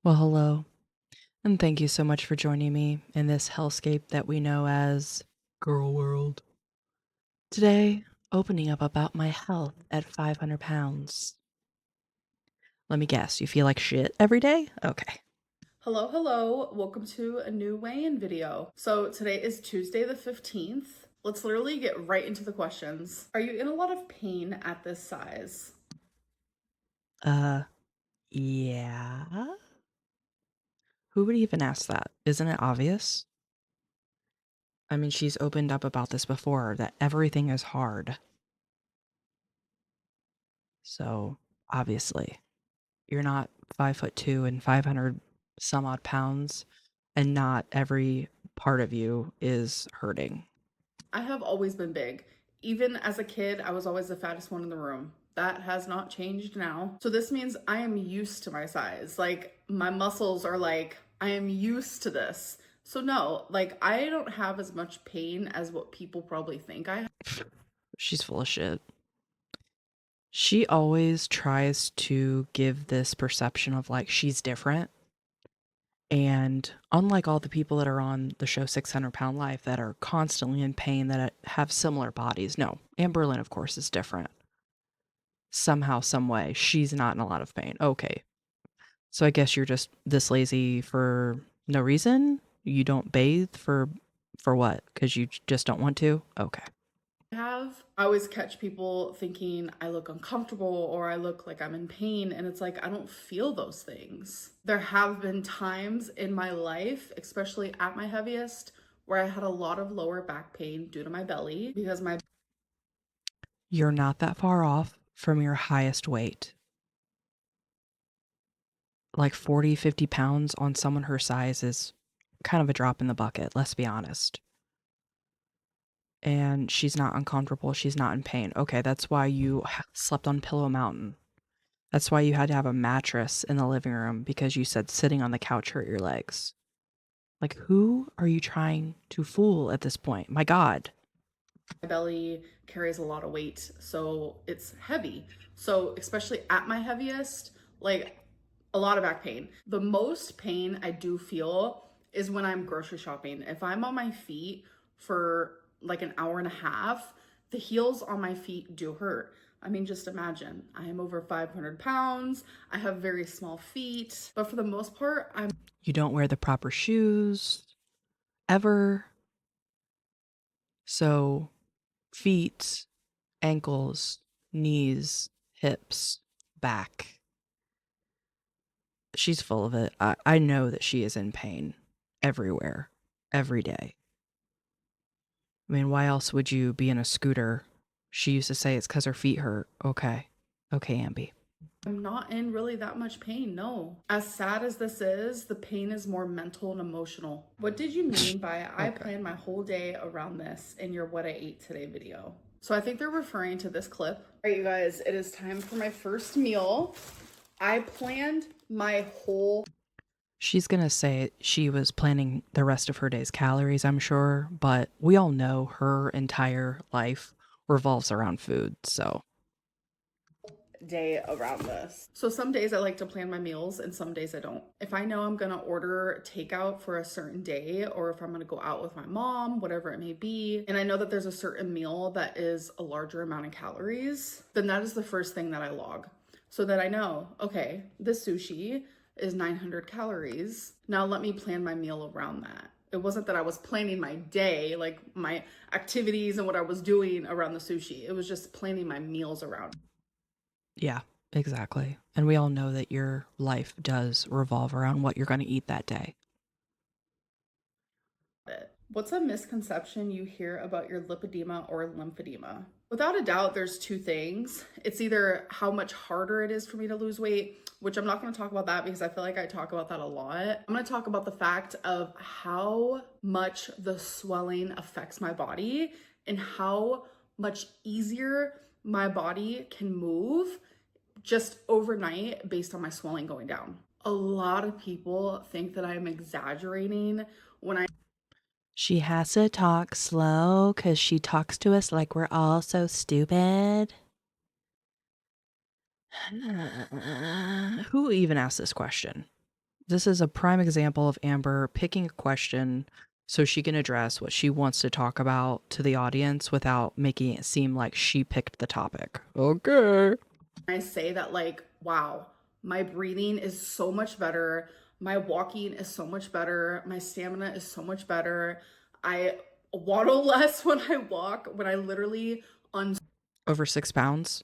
Well, hello, and thank you so much for joining me in this hellscape that we know as Girl World. Today, opening up about my health at 500 pounds. Let me guess, you feel like shit every day? Okay. Hello, hello. Welcome to a new weigh-in video. So today is Tuesday the 15th. Let's literally get right into the questions. Are you in a lot of pain at this size? Uh, yeah? Who would even ask that? Isn't it obvious? I mean, she's opened up about this before, that everything is hard. So, obviously, you're not 5'2" and 500 some odd pounds, and not every part of you is hurting. I have always been big. Even as a kid, I was always the fattest one in the room. That has not changed now. So this means I am used to my size. Like my muscles are like, I am used to this. So no, like I don't have as much pain as what people probably think I have. She's full of shit. She always tries to give this perception of like she's different. And unlike all the people that are on the show 600 Pound Life that are constantly in pain, that have similar bodies, no, Amberlynn, of course, is different. Somehow, some way, she's not in a lot of pain. Okay. So I guess you're just this lazy for no reason? You don't bathe for what? Because you just don't want to? Okay. I always catch people thinking I look uncomfortable or I look like I'm in pain, and it's like I don't feel those things. There have been times in my life, especially at my heaviest, where I had a lot of lower back pain due to my belly because my You're not that far off from your highest weight. Like 40, 50 pounds on someone her size is kind of a drop in the bucket, let's be honest. And she's not uncomfortable. She's not in pain. Okay, that's why you slept on Pillow Mountain. That's why you had to have a mattress in the living room because you said sitting on the couch hurt your legs. Like, who are you trying to fool at this point? My God. belly carries a lot of weight, so it's heavy. So, especially at my heaviest, like a lot of back pain. The most pain I do feel is when I'm grocery shopping. If I'm on my feet for like an hour and a half, the heels on my feet do hurt. I mean, just imagine I am over 500 pounds. I have very small feet, but for the most part, I'm You don't wear the proper shoes ever. So, feet, ankles, knees, hips, back. She's full of it. I know that she is in pain everywhere, every day. I mean, why else would you be in a scooter? She used to say it's because her feet hurt. Okay. Okay, Ambi. I'm not in really that much pain, no. As sad as this is, the pain is more mental and emotional. What did you mean by I Okay. planned my whole day around this in your what I ate today video? So I think they're referring to this clip. All right, you guys, it is time for my first meal. I planned my whole She's going to say she was planning the rest of her day's calories, I'm sure, but we all know her entire life revolves around food. So, day around this. So some days I like to plan my meals and some days I don't. If I know I'm gonna order takeout for a certain day, or if I'm gonna go out with my mom, whatever it may be, and I know that there's a certain meal that is a larger amount of calories, then that is the first thing that I log. So that I know, okay, this sushi is 900 calories. Now let me plan my meal around that. It wasn't that I was planning my day, like my activities and what I was doing around the sushi. It was just planning my meals around yeah, exactly. And we all know that your life does revolve around what you're going to eat that day. it. What's a misconception you hear about your lipedema or lymphedema? Without a doubt, there's two things. It's either how much harder it is for me to lose weight, which I'm not going to talk about that because I feel like I talk about that a lot. I'm going to talk about the fact of how much the swelling affects my body and how much easier my body can move just overnight based on my swelling going down. A lot of people think that I'm exaggerating when I She has to talk slow because she talks to us like we're all so stupid. Who even asked this question? This is a prime example of Amber picking a question so she can address what she wants to talk about to the audience without making it seem like she picked the topic. Okay. I say that, like, wow, my breathing is so much better. My walking is so much better. My stamina is so much better. I waddle less when I walk, when I literally Over 6 pounds?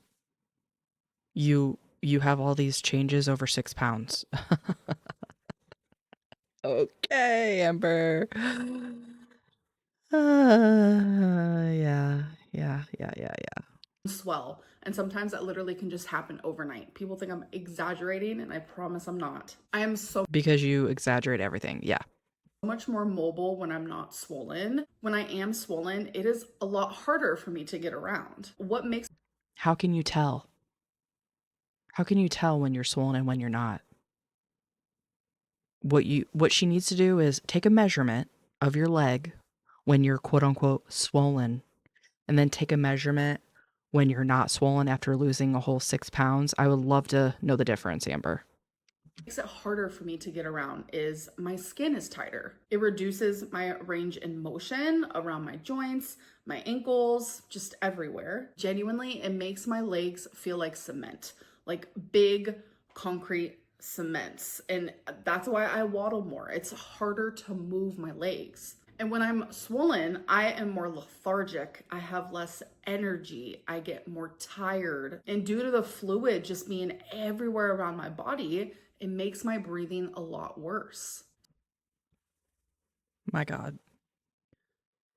You have all these changes over 6 pounds. Okay, Amber. Yeah, yeah. unswell. And sometimes that literally can just happen overnight. People think I'm exaggerating, and I promise I'm not. I am so Because you exaggerate everything. Yeah. much more mobile when I'm not swollen. When I am swollen, it is a lot harder for me to get around. What makes How can you tell? How can you tell when you're swollen and when you're not? What she needs to do is take a measurement of your leg when you're quote unquote swollen, and then take a measurement when you're not swollen after losing a whole 6 pounds. I would love to know the difference, Amber. makes it harder for me to get around is my skin is tighter. It reduces my range in motion around my joints, my ankles, just everywhere. Genuinely, it makes my legs feel like cement, like big concrete cements. And that's why I waddle more. It's harder to move my legs. And when I'm swollen, I am more lethargic. I have less energy. I get more tired. And due to the fluid just being everywhere around my body, it makes my breathing a lot worse. My God.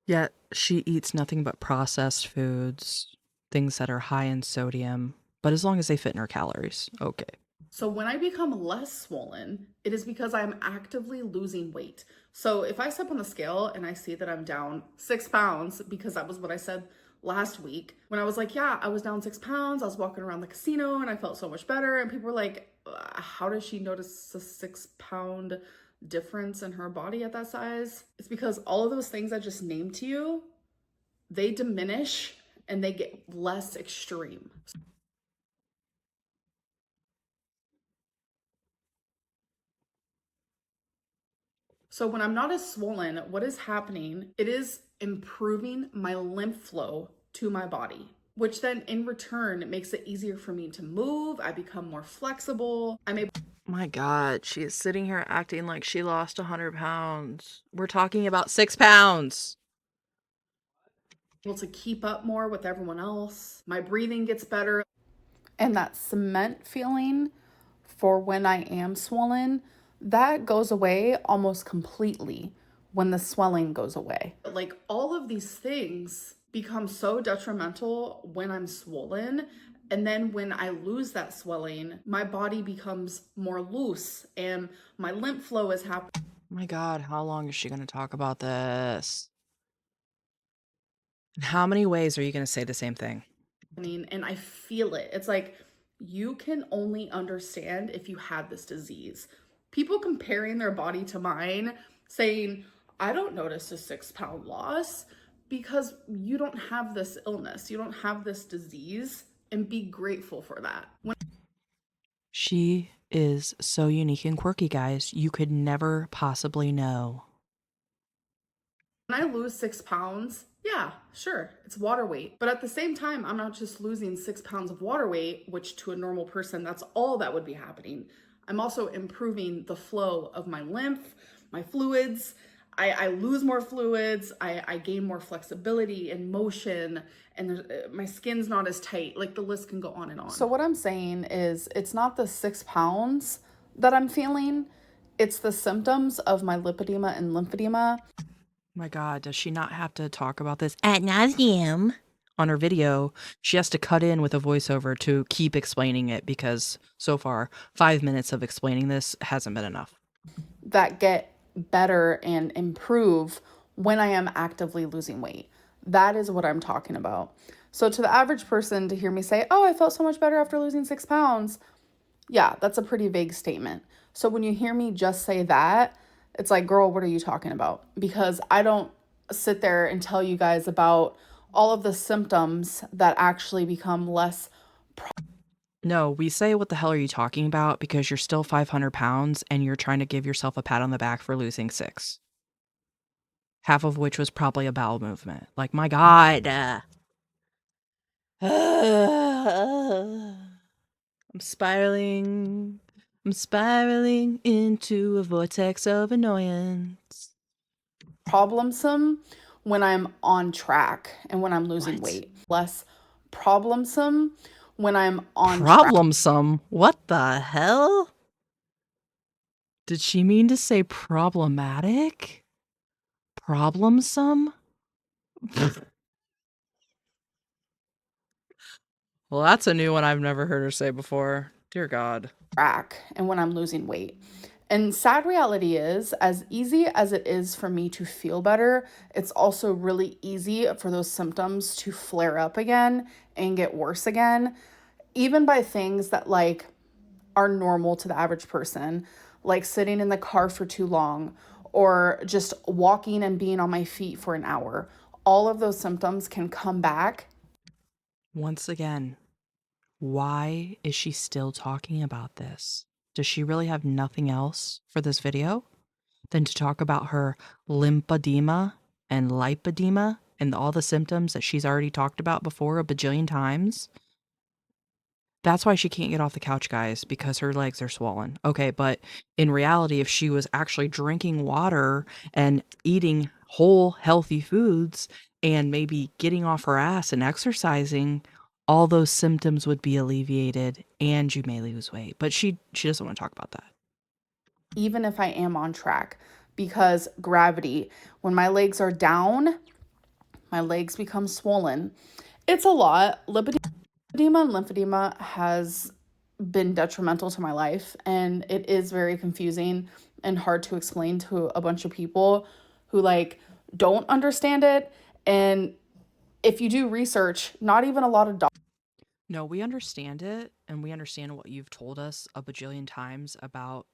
Yet she eats nothing but processed foods, things that are high in sodium, but as long as they fit in her calories, okay. So when I become less swollen, it is because I'm actively losing weight. So if I step on the scale and I see that I'm down 6 pounds, because that was what I said last week, when I was like, yeah, I was down 6 pounds, I was walking around the casino and I felt so much better. And people were like, how does she notice a 6 pound difference in her body at that size? It's because all of those things I just named to you, they diminish and they get less extreme. So when I'm not as swollen, what is happening? It is improving my lymph flow to my body, which then in return makes it easier for me to move. I become more flexible. I'm My God, she is sitting here acting like she lost 100 pounds. We're talking about 6 pounds. able to keep up more with everyone else. My breathing gets better. And that cement feeling for when I am swollen, that goes away almost completely when the swelling goes away. Like all of these things become so detrimental when I'm swollen. And then when I lose that swelling, my body becomes more loose and my lymph flow is happening. My God, how long is she going to talk about this? And how many ways are you going to say the same thing? And I feel it. It's like you can only understand if you had this disease. People comparing their body to mine, saying, I don't notice a 6 pound loss because you don't have this illness, you don't have this disease, and be grateful for that. She is so unique and quirky, guys. You could never possibly know. When I lose 6 pounds, yeah, sure, it's water weight. But at the same time, I'm not just losing 6 pounds of water weight, which to a normal person, that's all that would be happening. I'm also improving the flow of my lymph, my fluids. I lose more fluids. I gain more flexibility and motion, and my skin's not as tight. Like the list can go on and on. So, what I'm saying is, it's not the 6 pounds that I'm feeling, it's the symptoms of my lipedema and lymphedema. My God, does she not have to talk about this ad nauseum on her video? She has to cut in with a voiceover to keep explaining it because so far, 5 minutes of explaining this hasn't been enough. That get better and improve when I am actively losing weight. That is what I'm talking about. So, to the average person, to hear me say, oh, I felt so much better after losing 6 pounds, yeah, that's a pretty vague statement. So, when you hear me just say that, it's like, girl, what are you talking about? Because I don't sit there and tell you guys about all of the symptoms that actually become less No, we say, what the hell are you talking about? Because you're still 500 pounds and you're trying to give yourself a pat on the back for losing 6, half of which was probably a bowel movement. Like, my God. I'm spiraling. I'm spiraling into a vortex of annoyance. Problemsome when I'm on track and when I'm losing What? weight. Less problemsome when I'm on track. Problemsome? What the hell? Did she mean to say problematic? Problemsome? Well, that's a new one I've never heard her say before. Dear God. And when I'm losing weight. And sad reality is, as easy as it is for me to feel better, it's also really easy for those symptoms to flare up again and get worse again, even by things that like are normal to the average person, like sitting in the car for too long or just walking and being on my feet for an hour. All of those symptoms can come back. Once again, why is she still talking about this? Does she really have nothing else for this video than to talk about her lymphedema and lipedema and all the symptoms that she's already talked about before a bajillion times? That's why she can't get off the couch, guys, because her legs are swollen. Okay, but in reality, if she was actually drinking water and eating whole, healthy foods and maybe getting off her ass and exercising, all those symptoms would be alleviated and you may lose weight. But she doesn't want to talk about that. Even if I am on track, because gravity, when my legs are down, my legs become swollen. It's a lot. Lipedema and lymphedema has been detrimental to my life, and it is very confusing and hard to explain to a bunch of people who like don't understand it. And if you do research, not even a lot of No, we understand it and we understand what you've told us a bajillion times about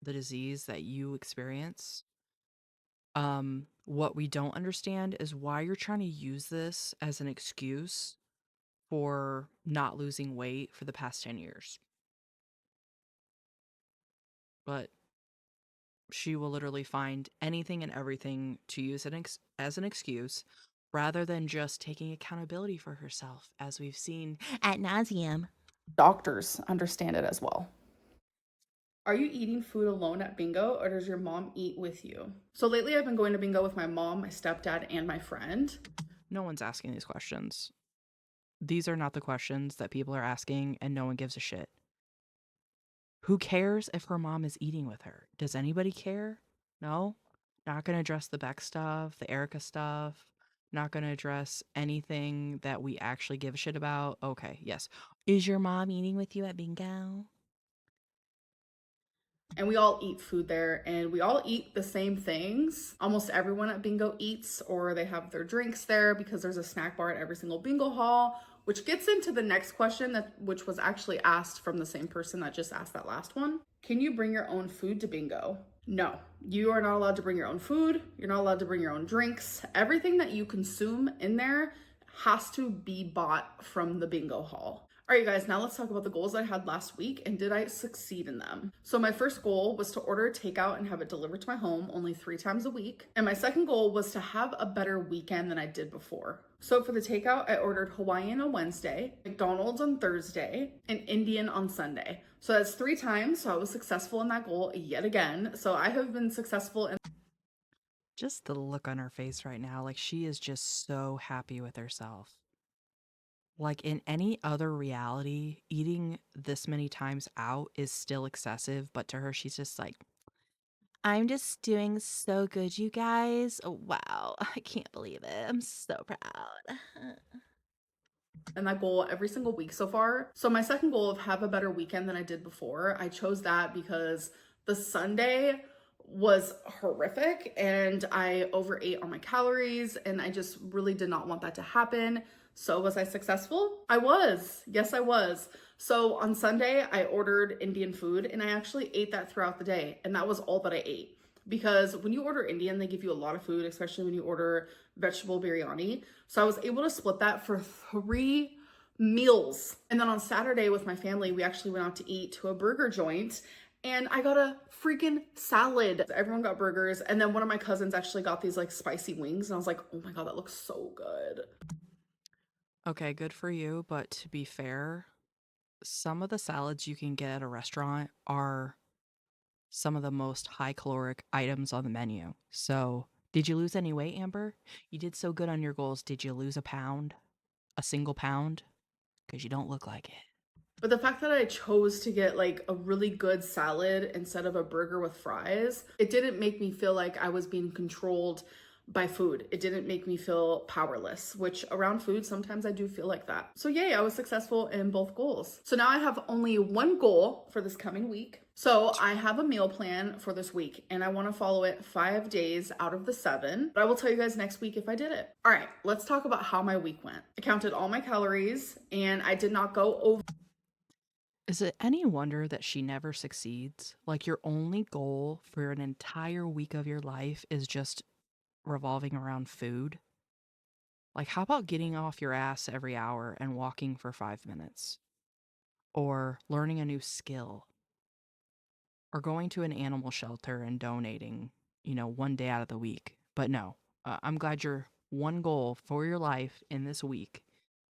the disease that you experience. What we don't understand is why you're trying to use this as an excuse for not losing weight for the past 10 years. But she will literally find anything and everything to use it as an excuse rather than just taking accountability for herself, as we've seen at nauseum. doctors understand it as well. Are you eating food alone at bingo or does your mom eat with you? So lately I've been going to bingo with my mom, my stepdad, and my friend. No one's asking these questions. These are not the questions that people are asking, and no one gives a shit. Who cares if her mom is eating with her? Does anybody care? No? Not going to address the Beck stuff, the Erica stuff, not going to address anything that we actually give a shit about. Okay, yes. Is your mom eating with you at bingo? And we all eat food there and we all eat the same things. Almost everyone at bingo eats or they have their drinks there because there's a snack bar at every single bingo hall, which gets into the next question that which was actually asked from the same person that just asked that last one. Can you bring your own food to bingo? No, you are not allowed to bring your own food. You're not allowed to bring your own drinks. Everything that you consume in there has to be bought from the bingo hall. All right, you guys, now let's talk about the goals I had last week and did I succeed in them? So, my first goal was to order takeout and have it delivered to my home only 3 times a week. And my second goal was to have a better weekend than I did before. So, for the takeout, I ordered Hawaiian on Wednesday, McDonald's on Thursday, and Indian on Sunday. So, that's 3 times. So, I was successful in that goal yet again. So, I have been successful in Just the look on her face right now, like she is just so happy with herself. Like in any other reality, eating this many times out is still excessive, but to her, she's just like, I'm just doing so good, you guys. Oh, wow. I can't believe it. I'm so proud. that goal every single week so far. So my second goal of have a better weekend than I did before, I chose that because the Sunday was horrific and I overate on my calories and I just really did not want that to happen. So was I successful? I was. Yes, I was. So on Sunday, I ordered Indian food and I actually ate that throughout the day and that was all that I ate because when you order Indian, they give you a lot of food, especially when you order vegetable biryani. So I was able to split that for 3 meals. And then on Saturday with my family, we actually went out to eat to a burger joint and I got a freaking salad. Everyone got burgers. And then one of my cousins actually got these like spicy wings. And I was like, oh my God, that looks so good. Okay, good for you, but to be fair, some of the salads you can get at a restaurant are some of the most high caloric items on the menu. So, did you lose any weight, Amber? You did so good on your goals. Did you lose a pound? A single pound? Because you don't look like it. But the fact that I chose to get like a really good salad instead of a burger with fries, it didn't make me feel like I was being controlled by food. It didn't make me feel powerless, which around food, sometimes I do feel like that. So, yay, I was successful in both goals. So now I have only one goal for this coming week. So I have a meal plan for this week and I want to follow it 5 days out of the 7. But I will tell you guys next week if I did it. All right, let's talk about how my week went. I counted all my calories and I did not go over. Is it any wonder that she never succeeds? Like, your only goal for an entire week of your life is just revolving around food? Like, how about getting off your ass every hour and walking for 5 minutes? Or learning a new skill? Or going to an animal shelter and donating, 1 day out of the week? But no, I'm glad your one goal for your life in this week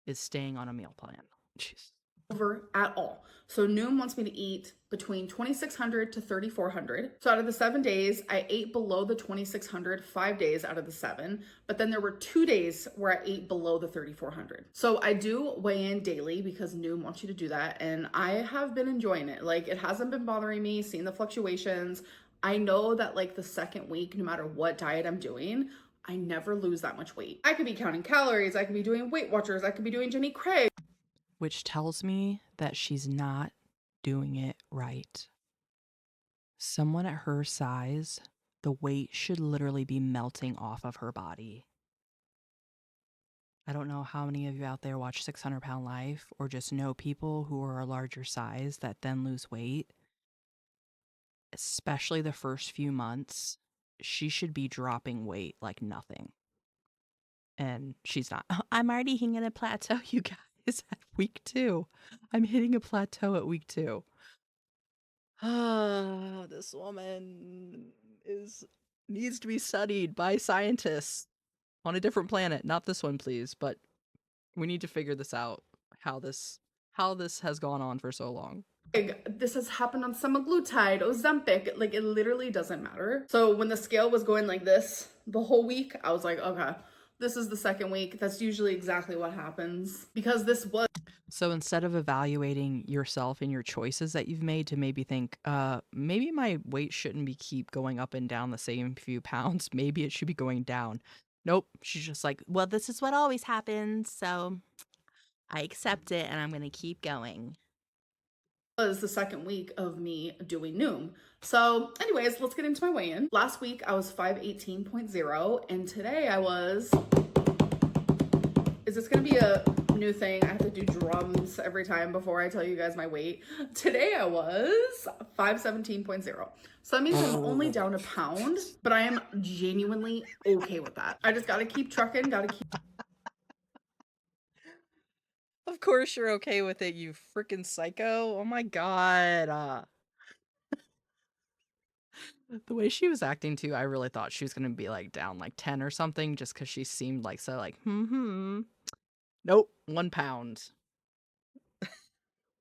is staying on a meal plan. Jeez. Over at all. So Noom wants me to eat between 2,600 to 3,400. So out of the 7 days, I ate below the 2,600 5 days out of the 7. But then there were 2 days where I ate below the 3,400. So I do weigh in daily because Noom wants you to do that. And I have been enjoying it. Like it hasn't been bothering me, seeing the fluctuations. I know that like the second week, no matter what diet I'm doing, I never lose that much weight. I could be counting calories. I could be doing Weight Watchers. I could be doing Jenny Craig. Which tells me that she's not doing it right. Someone at her size, the weight should literally be melting off of her body. I don't know how many of you out there watch 600 Pound Life or just know people who are a larger size that then lose weight, especially the first few months. She should be dropping weight like nothing. And she's not. I'm already hitting a plateau, you guys, at week 2. I'm hitting a plateau at week 2. This woman is needs to be studied by scientists on a different planet. Not this one, please, but we need to figure this out. How this has gone on for so long. This has happened on semaglutide, Ozempic, like it literally doesn't matter. So when the scale was going like this the whole week, I was like, okay, this is the second week. That's usually exactly what happens because this was. So instead of evaluating yourself and your choices that you've made to maybe think, maybe my weight shouldn't be keep going up and down the same few pounds. Maybe it should be going down. Nope. She's just like, well, this is what always happens. So I accept it and I'm going to keep going. Was the second week of me doing Noom. So, anyways, let's get into my weigh in. Last week I was 518.0, and today I was. Is this gonna be a new thing? I have to do drums every time before I tell you guys my weight. Today I was 517.0. So that means I'm only down a pound, but I am genuinely okay with that. I just gotta keep trucking, gotta keep. Of course you're okay with it, you freaking psycho. Oh my god. The way she was acting too, I really thought she was gonna be like down like 10 or something just because she seemed like so like, Nope, 1 pound.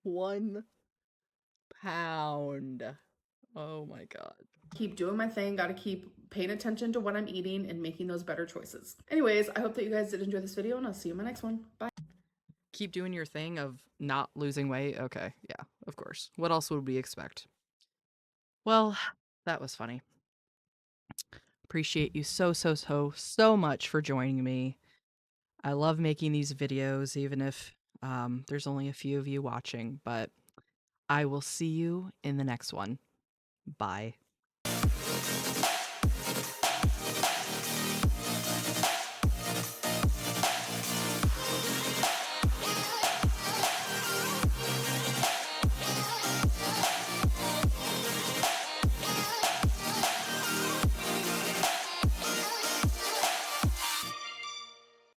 1 pound. Oh my god. Keep doing my thing, gotta keep paying attention to what I'm eating and making those better choices. Anyways, I hope that you guys did enjoy this video and I'll see you in my next one. Bye. Keep doing your thing of not losing weight. Okay, yeah, of course. What else would we expect? Well, that was funny. Appreciate you so much for joining me. I love making these videos, even if there's only a few of you watching, but I will see you in the next one. Bye.